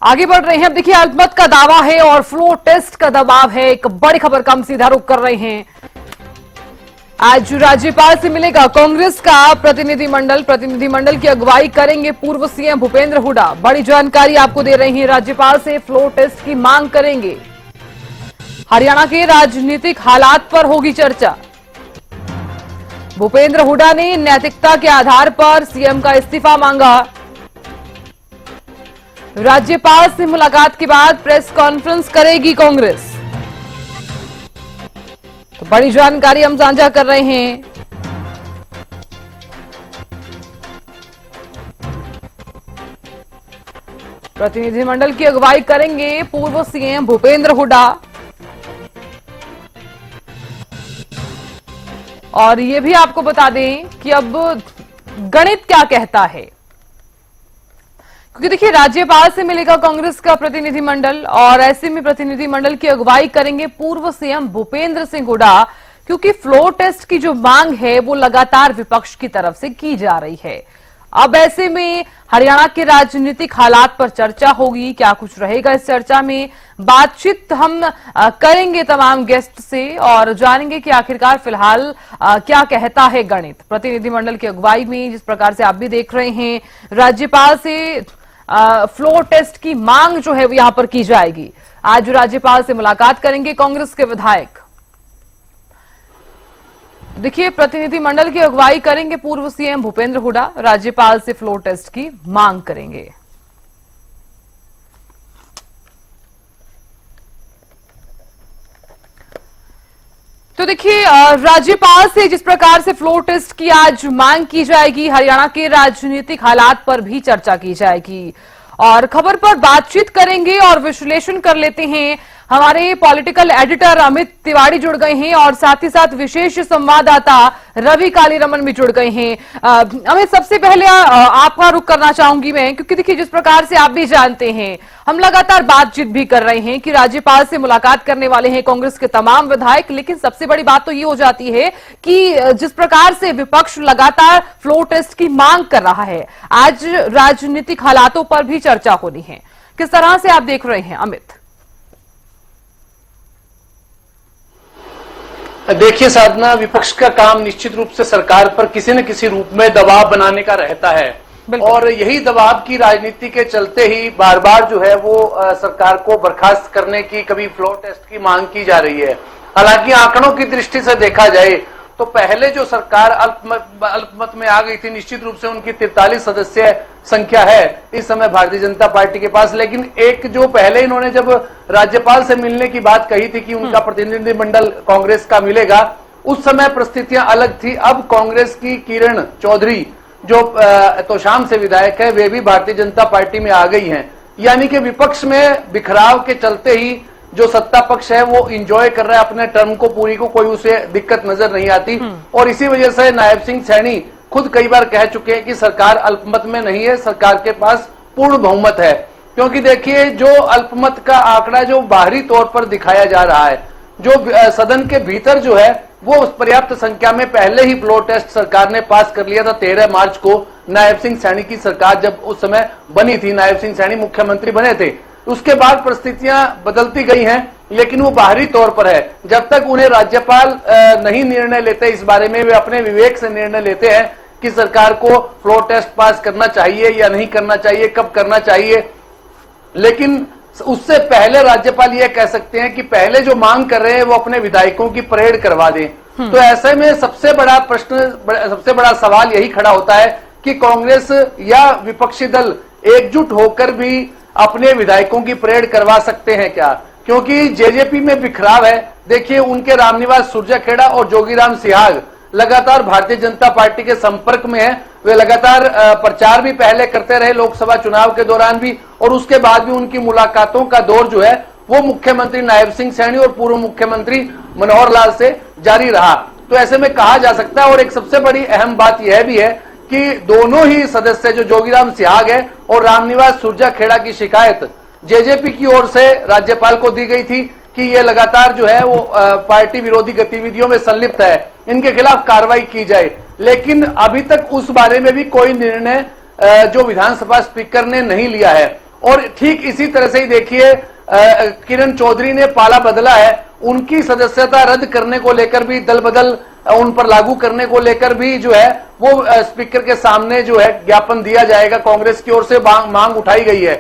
आगे बढ़ रहे हैं। अब देखिए, अल्पमत का दावा है और फ्लोर टेस्ट का दबाव है। एक बड़ी खबर का हम सीधा रुख कर रहे हैं। आज राज्यपाल से मिलेगा कांग्रेस का प्रतिनिधिमंडल की अगुवाई करेंगे पूर्व सीएम भूपेंद्र हुड्डा। बड़ी जानकारी आपको दे रहे हैं। राज्यपाल से फ्लोर टेस्ट की मांग करेंगे। हरियाणा के राजनीतिक हालात पर होगी चर्चा। भूपेंद्र हुड्डा ने नैतिकता के आधार पर सीएम का इस्तीफा मांगा। राज्यपाल से मुलाकात के बाद प्रेस कॉन्फ्रेंस करेगी कांग्रेस। तो बड़ी जानकारी हम साझा कर रहे हैं। प्रतिनिधिमंडल की अगुवाई करेंगे पूर्व सीएम भूपेंद्र हुड्डा। और ये भी आपको बता दें कि अब गणित क्या कहता है, क्योंकि देखिए, राज्यपाल से मिलेगा कांग्रेस का प्रतिनिधिमंडल और ऐसे में प्रतिनिधिमंडल की अगुवाई करेंगे पूर्व सीएम भूपेंद्र सिंह हुड्डा, क्योंकि फ्लोर टेस्ट की जो मांग है वो लगातार विपक्ष की तरफ से की जा रही है। अब ऐसे में हरियाणा के राजनीतिक हालात पर चर्चा होगी। क्या कुछ रहेगा इस चर्चा में, बातचीत हम करेंगे तमाम गेस्ट से और जानेंगे कि आखिरकार फिलहाल क्या कहता है गणित। प्रतिनिधिमंडल की अगुवाई में जिस प्रकार से आप भी देख रहे हैं, राज्यपाल से फ्लोर टेस्ट की मांग जो है वो यहां पर की जाएगी। आज राज्यपाल से मुलाकात करेंगे कांग्रेस के विधायक। देखिए, प्रतिनिधिमंडल की अगुवाई करेंगे पूर्व सीएम भूपेंद्र हुड्डा। राज्यपाल से फ्लोर टेस्ट की मांग करेंगे। तो देखिए, राज्यपाल से जिस प्रकार से फ्लोर टेस्ट की आज मांग की जाएगी, हरियाणा के राजनीतिक हालात पर भी चर्चा की जाएगी और खबर पर बातचीत करेंगे और विश्लेषण कर लेते हैं। हमारे पॉलिटिकल एडिटर अमित तिवारी जुड़ गए हैं और साथ ही साथ विशेष संवाददाता रवि कालीरमन भी जुड़ गए हैं। अमित, सबसे पहले आपका रुख करना चाहूंगी मैं, क्योंकि देखिए, जिस प्रकार से आप भी जानते हैं, हम लगातार बातचीत भी कर रहे हैं कि राज्यपाल से मुलाकात करने वाले हैं कांग्रेस के तमाम विधायक, लेकिन सबसे बड़ी बात तो ये हो जाती है कि जिस प्रकार से विपक्ष लगातार फ्लोर टेस्ट की मांग कर रहा है, आज राजनीतिक हालातों पर भी चर्चा होनी है। किस तरह से आप देख रहे हैं अमित? देखिए साधना, विपक्ष का काम निश्चित रूप से सरकार पर किसी न किसी रूप में दबाव बनाने का रहता है और यही दबाव की राजनीति के चलते ही बार बार जो है वो सरकार को बर्खास्त करने की, कभी फ्लोर टेस्ट की मांग की जा रही है। हालांकि आंकड़ों की दृष्टि से देखा जाए तो पहले जो सरकार अल्पमत में आ गई थी, निश्चित रूप से उनकी 43 सदस्य संख्या है इस समय भारतीय जनता पार्टी के पास। लेकिन एक जो पहले इन्होंने जब राज्यपाल से मिलने की बात कही थी कि उनका प्रतिनिधिमंडल कांग्रेस का मिलेगा, उस समय परिस्थितियां अलग थी। अब कांग्रेस की किरण चौधरी जो तोशाम से विधायक है, वे भी भारतीय जनता पार्टी में आ गई हैं। यानी कि विपक्ष में बिखराव के चलते ही जो सत्ता पक्ष है वो इंजॉय कर रहा है अपने टर्म को, पूरी को कोई उसे दिक्कत नजर नहीं आती। और इसी वजह से नायब सिंह सैनी खुद कई बार कह चुके हैं कि सरकार अल्पमत में नहीं है, सरकार के पास पूर्ण बहुमत है। क्योंकि देखिए, जो अल्पमत का आंकड़ा जो बाहरी तौर पर दिखाया जा रहा है, जो सदन के भीतर जो है वो पर्याप्त संख्या में पहले ही फ्लोर टेस्ट सरकार ने पास कर लिया था। 13 मार्च को नायब सिंह सैनी की सरकार जब उस समय बनी थी, नायब सिंह सैनी मुख्यमंत्री बने थे। उसके बाद परिस्थितियां बदलती गई हैं, लेकिन वो बाहरी तौर पर है। जब तक उन्हें राज्यपाल नहीं निर्णय लेते इस बारे में, वे अपने विवेक से निर्णय लेते हैं कि सरकार को फ्लोर टेस्ट पास करना चाहिए या नहीं करना चाहिए, कब करना चाहिए। लेकिन उससे पहले राज्यपाल यह कह सकते हैं कि पहले जो मांग कर रहे हैं वो अपने विधायकों की परेड करवा दें। तो ऐसे में सबसे बड़ा प्रश्न, सबसे बड़ा सवाल यही खड़ा होता है कि कांग्रेस या विपक्षी दल एकजुट होकर भी अपने विधायकों की परेड करवा सकते हैं क्या? क्योंकि जेजेपी में बिखराव है। देखिए, उनके रामनिवास सुरजाखेड़ा और जोगीराम सिहाग लगातार भारतीय जनता पार्टी के संपर्क में है। वे लगातार प्रचार भी पहले करते रहे लोकसभा चुनाव के दौरान भी, और उसके बाद भी उनकी मुलाकातों का दौर जो है वो मुख्यमंत्री नायब सिंह सैनी और पूर्व मुख्यमंत्री मनोहर लाल से जारी रहा। तो ऐसे में कहा जा सकता है, और एक सबसे बड़ी अहम बात यह भी है कि दोनों ही सदस्य जो जोगीराम सिहाग है और रामनिवास सुरजाखेड़ा की शिकायत जेजेपी की ओर से राज्यपाल को दी गई थी कि ये लगातार जो है वो पार्टी विरोधी गतिविधियों में संलिप्त है, इनके खिलाफ कार्रवाई की जाए। लेकिन अभी तक उस बारे में भी कोई निर्णय जो विधानसभा स्पीकर ने नहीं लिया है। और ठीक इसी तरह से ही देखिए किरण चौधरी ने पाला बदला है, उनकी सदस्यता रद्द करने को लेकर भी दल बदल उन पर लागू करने को लेकर भी जो है वो स्पीकर के सामने जो है ज्ञापन दिया जाएगा, कांग्रेस की ओर से मांग उठाई गई है।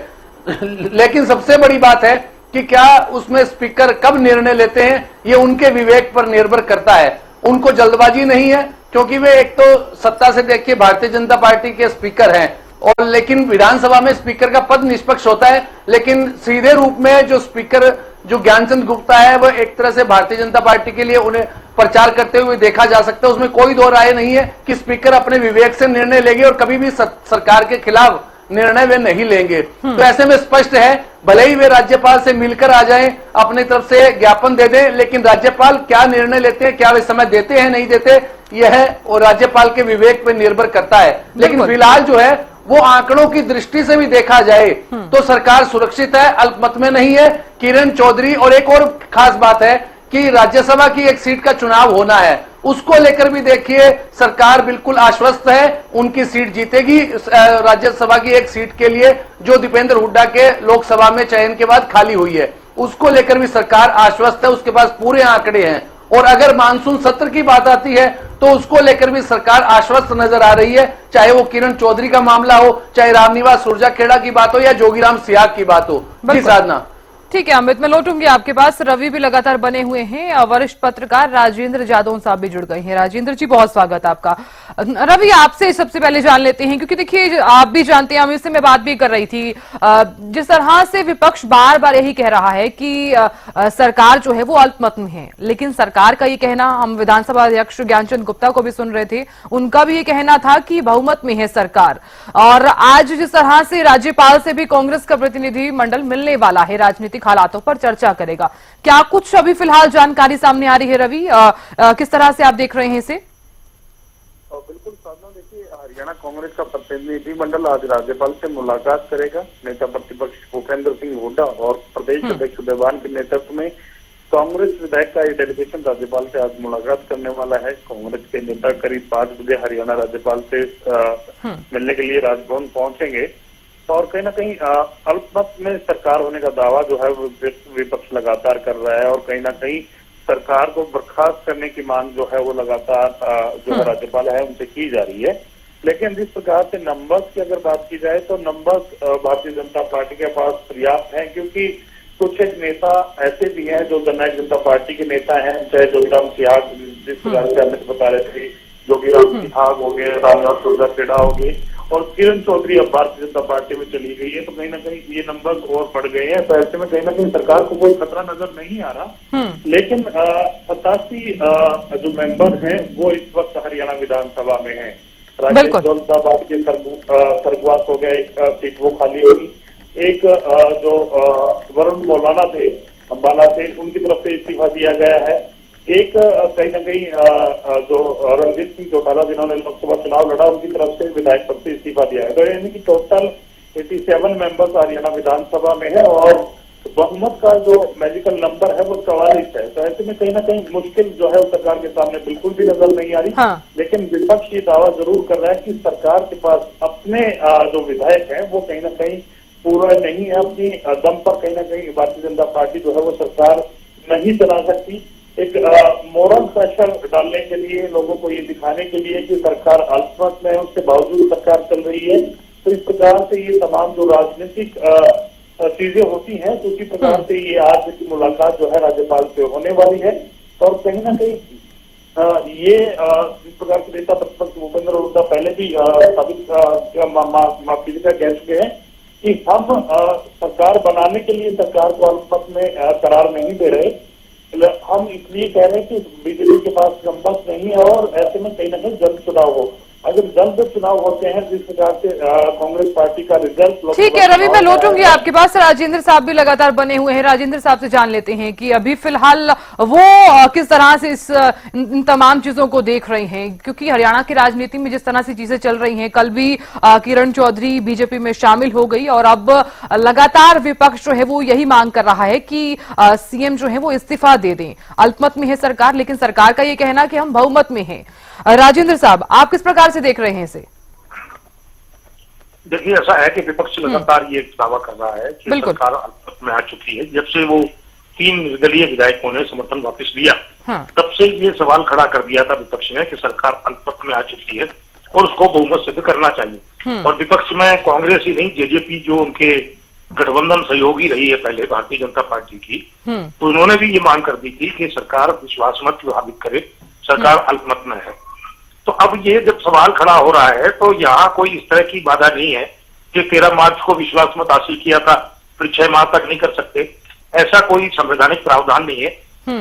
लेकिन सबसे बड़ी बात है कि क्या उसमें स्पीकर कब निर्णय लेते हैं ये उनके विवेक पर निर्भर करता है। उनको जल्दबाजी नहीं है क्योंकि वे एक तो सत्ता से देखिए भारतीय जनता पार्टी के स्पीकर हैं, और लेकिन विधानसभा में स्पीकर का पद निष्पक्ष होता है, लेकिन सीधे रूप में जो स्पीकर जो ज्ञानचंद गुप्ता है वह एक तरह से भारतीय जनता पार्टी के लिए उन्हें प्रचार करते हुए देखा जा सकता है। उसमें कोई दो राय नहीं है कि स्पीकर अपने विवेक से निर्णय लेंगे और कभी भी सरकार के खिलाफ निर्णय वे नहीं लेंगे। तो ऐसे में स्पष्ट है, भले ही वे राज्यपाल से मिलकर आ जाएं, अपनी तरफ से ज्ञापन दे दें, लेकिन राज्यपाल क्या निर्णय लेते हैं, क्या वे समय देते हैं नहीं देते, यह और राज्यपाल के विवेक पर निर्भर करता है। लेकिन फिलहाल जो है वो आंकड़ों की दृष्टि से भी देखा जाए तो सरकार सुरक्षित है, अल्पमत में नहीं है। किरण चौधरी, और एक और खास बात है कि राज्यसभा की एक सीट का चुनाव होना है, उसको लेकर भी देखिए सरकार बिल्कुल आश्वस्त है, उनकी सीट जीतेगी। राज्यसभा की एक सीट के लिए जो दीपेंद्र हुड्डा के लोकसभा में चयन के बाद खाली हुई है, उसको लेकर भी सरकार आश्वस्त है, उसके पास पूरे आंकड़े हैं। और अगर मानसून सत्र की बात आती है तो उसको लेकर भी सरकार आश्वस्त नजर आ रही है, चाहे वो किरण चौधरी का मामला हो, चाहे रामनिवास सुरजाखेड़ा की बात हो या जोगीराम सियाग की बात हो। जी साधना। ठीक है अमित, मैं लौटूंगी आपके पास। रवि भी लगातार बने हुए हैं, वरिष्ठ पत्रकार राजेंद्र जादव साहब भी जुड़ गए हैं। राजेंद्र जी बहुत स्वागत आपका। रवि आपसे सबसे पहले जान लेते हैं, क्योंकि देखिए आप भी जानते हैं, हम इससे मैं बात भी कर रही थी, जिस तरह से विपक्ष बार बार यही कह रहा है कि सरकार जो है वो अल्पमत में है, लेकिन सरकार का ये कहना, हम विधानसभा अध्यक्ष ज्ञानचंद गुप्ता को भी सुन रहे थे, उनका भी ये कहना था कि बहुमत में है सरकार। और आज जिस तरह से राज्यपाल से भी कांग्रेस का प्रतिनिधि मंडल मिलने वाला है, राजनीतिक हालातों पर चर्चा करेगा, क्या कुछ अभी फिलहाल जानकारी सामने आ रही है रवि? किस तरह से आप देख रहे हैं इसे? बिल्कुल साधना, देखिए हरियाणा कांग्रेस का प्रतिनिधि मंडल आज राज्यपाल से मुलाकात करेगा। नेता प्रतिपक्ष भूपेंद्र सिंह हुड्डा और प्रदेश अध्यक्ष देवान के नेतृत्व में कांग्रेस विधायक का ये डेलीगेशन राज्यपाल से आज मुलाकात करने वाला है। कांग्रेस के नेता करीब 5 बजे हरियाणा राज्यपाल से मिलने के लिए राजभवन पहुंचेंगे, और कहीं ना कहीं अल्पमत में सरकार होने का दावा जो है वो विपक्ष लगातार कर रहा है, और कहीं ना कहीं सरकार को बर्खास्त करने की मांग जो है वो लगातार जो है राज्यपाल है उनसे की जा रही है। लेकिन जिस प्रकार से नंबर्स की अगर बात की जाए तो नंबर्स भारतीय जनता पार्टी के पास पर्याप्त हैं, क्योंकि कुछ एक नेता ऐसे भी हैं जो जननायक जनता पार्टी के नेता हैं, चाहे जोगीराम सियाग, जिस प्रकार से अमित बता रहे थे, जोगीराम सियाग हो गए, रामनिवास सुरजाखेड़ा हो गए, और किरण चौधरी अब भारतीय जनता पार्टी में चली गई है, तो कहीं ना कहीं ये नंबर और बढ़ गए हैं। तो ऐसे में कहीं ना कहीं सरकार को कोई खतरा नजर नहीं आ रहा। लेकिन 87 जो मेंबर हैं वो इस वक्त हरियाणा विधानसभा में हैं। दौलताबाद के सरगुआस हो गया, एक सीट वो खाली होगी। एक जो वरुण मौलाना थे अम्बाला से, उनकी तरफ से इस्तीफा दिया गया है। एक कहीं ना कहीं जो रणजीत सिंह चौटाला जिन्होंने लोकसभा चुनाव लड़ा, उनकी तरफ से विधायक पद से इस्तीफा दिया है। तो यानी कि टोटल 87 मेंबर्स हरियाणा विधानसभा में है, और बहुमत का जो मैजिकल नंबर है वो 44 है। तो ऐसे में कहीं ना कहीं मुश्किल जो है सरकार के सामने बिल्कुल भी नजर नहीं आ रही। लेकिन विपक्ष ये दावा जरूर कर रहा है कि सरकार के पास अपने जो विधायक हैं वो कहीं ना कहीं पूरा नहीं है, अपनी दम पर कहीं ना कहीं भारतीय जनता पार्टी जो है वो सरकार नहीं चला सकती। एक मोरल प्रेशर डालने के लिए, लोगों को ये दिखाने के लिए कि सरकार अल्पमत में है, उसके बावजूद सरकार चल रही है। तो इस प्रकार से ये तमाम जो राजनीतिक चीजें होती हैं, तो उसी प्रकार से ये आज की मुलाकात जो है राज्यपाल से होने वाली है। और कहीं ना कहीं ये जिस प्रकार से नेता प्रतिपक्ष भूपेंद्र हुड्डा पहले भी साबित कह चुके हैं कि हम सरकार बनाने के लिए सरकार को अल्पमत में करार नहीं दे रहे, हम इसलिए कह रहे हैं कि बीजेपी के पास नंबर नहीं है, और ऐसे में कहीं ना कहीं जल्द चुनाव हो। अगर जल्द चुनाव होते हैं जिस प्रकार से कांग्रेस पार्टी का रिजल्ट। ठीक है रवि, मैं लौटूंगी आपके पास। राजेंद्र साहब भी लगातार बने हुए हैं, राजेंद्र साहब से जान लेते हैं कि अभी फिलहाल वो किस तरह से इन तमाम चीजों को देख रहे हैं, क्योंकि हरियाणा की राजनीति में जिस तरह से चीजें चल रही हैं, कल भी किरण चौधरी बीजेपी में शामिल हो गई, और अब लगातार विपक्ष जो है वो यही मांग कर रहा है कि सीएम जो है वो इस्तीफा दे दें। अल्पमत में है सरकार, लेकिन सरकार का ये कहना कि हम बहुमत में हैं। राजेंद्र साहब, आप किस प्रकार से देख रहे हैं इसे? देखिए, ऐसा है कि विपक्ष लगातार ये दावा कर रहा है कि बिल्कुल। सरकार अल्पमत में आ चुकी है। जब से वो 3 निर्दलीय विधायकों ने समर्थन वापस लिया, हाँ। तब से ये सवाल खड़ा कर दिया था विपक्ष ने कि सरकार अल्पमत में आ चुकी है और उसको बहुमत सिद्ध करना चाहिए। और विपक्ष में कांग्रेस ही नहीं, जेजेपी जो उनके गठबंधन सहयोगी रही है पहले भारतीय जनता पार्टी की, तो उन्होंने भी ये मांग कर दी थी कि सरकार विश्वास मत साबित करे, सरकार अल्पमत में है। तो अब ये जब सवाल खड़ा हो रहा है तो यहाँ कोई इस तरह की बाधा नहीं है कि 13 मार्च को विश्वास मत हासिल किया था फिर 6 माह तक नहीं कर सकते, ऐसा कोई संवैधानिक प्रावधान नहीं है।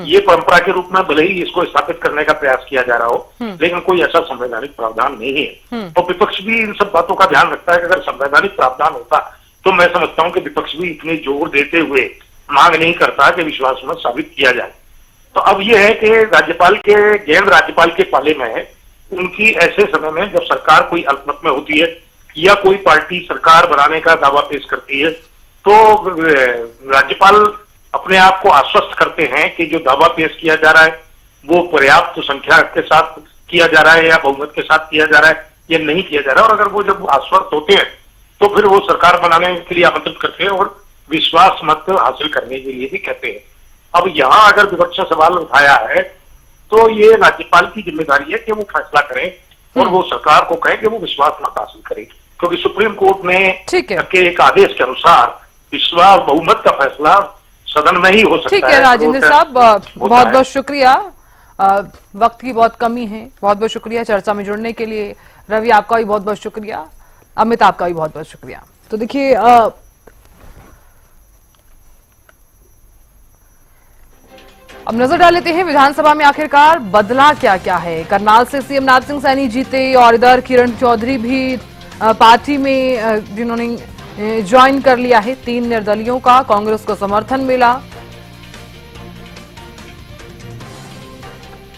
ये परंपरा के रूप में भले ही इसको स्थापित करने का प्रयास किया जा रहा हो, लेकिन कोई ऐसा संवैधानिक प्रावधान नहीं है। तो विपक्ष भी इन सब बातों का ध्यान रखता है कि अगर संवैधानिक प्रावधान होता तो मैं समझता हूं कि विपक्ष भी इतने जोर देते हुए मांग नहीं करता कि विश्वास मत साबित किया जाए। तो अब यह है कि राज्यपाल के गेंद राज्यपाल के पाले में है। उनकी ऐसे समय में जब सरकार कोई अल्पमत में होती है या कोई पार्टी सरकार बनाने का दावा पेश करती है, तो राज्यपाल अपने आप को आश्वस्त करते हैं कि जो दावा पेश किया जा रहा है वो पर्याप्त संख्या के साथ किया जा रहा है या बहुमत के साथ किया जा रहा है या नहीं किया जा रहा है। और अगर वो जब आश्वस्त होते हैं तो फिर वो सरकार बनाने के लिए आमंत्रित करते हैं और विश्वास मत हासिल करने के लिए भी कहते हैं। अब यहाँ अगर विपक्ष ने सवाल उठाया है तो ये राज्यपाल की जिम्मेदारी है कि वो फैसला करें और वो सरकार को कहें कि वो विश्वास मत हासिल करे, क्योंकि सुप्रीम कोर्ट ने के एक आदेश के अनुसार विश्वास बहुमत का फैसला सदन में ही हो सकता है। ठीक है राजेंद्र साहब, बहुत बहुत शुक्रिया। वक्त की बहुत कमी है, बहुत बहुत शुक्रिया चर्चा में जुड़ने के लिए। रवि आपका भी बहुत बहुत शुक्रिया, अमित आपका भी बहुत बहुत शुक्रिया। तो देखिए अब नजर डाल लेते हैं विधानसभा में आखिरकार बदला क्या क्या है। करनाल से सीएम नाथ सिंह सैनी जीते और इधर किरण चौधरी भी पार्टी में जिन्होंने ज्वाइन कर लिया है। 3 निर्दलियों का कांग्रेस को समर्थन मिला।